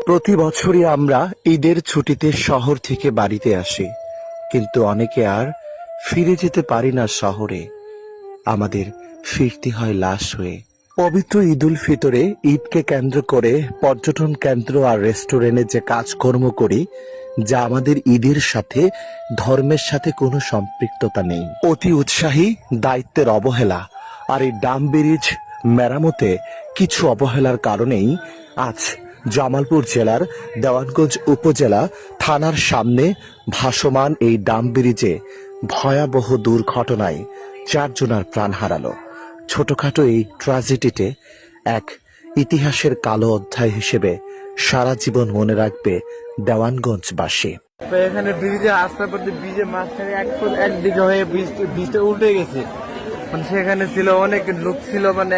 প্রতি বছরই আমরা ঈদের ছুটিতে শহর থেকে বাড়িতে আসি, কিন্তু অনেকে আর ফিরে যেতে পারি না শহরে। আমাদের ফিরতে হয় লাশ হয়ে। পবিত্র ঈদ উল ফিতরে ঈদকে কেন্দ্র করে পর্যটন কেন্দ্র আর রেস্টুরেন্টে যে কাজকর্ম করি, যা আমাদের ঈদের সাথে ধর্মের সাথে কোনো সম্পৃক্ততা নেই। অতি উৎসাহী, দায়িত্বের অবহেলা আর এই ডাম ব্রিজ মেরামতে কিছু অবহেলার কারণেই আজ জামালপুর জেলার দেওয়ানগঞ্জ উপজেলা থানার সামনে ভাসমান এই ডাম ব্রিজে ভয়াবহ দুর্ঘটনায় 4 জনের প্রাণ হারালো। ছোটখাটো এই ট্র্যাজেডিতে এক ইতিহাসের কালো অধ্যায় হিসেবে সারা জীবন মনে রাখবে দেওয়ানগঞ্জবাসী। এখানে ব্রিজে রাস্তার প্রতি ব্রিজের মাঝখানে একদিকে হয়ে ব্রিজটা উল্টে গেছে। মানে সেখানে ছিল অনেক লোক ছিল, মানে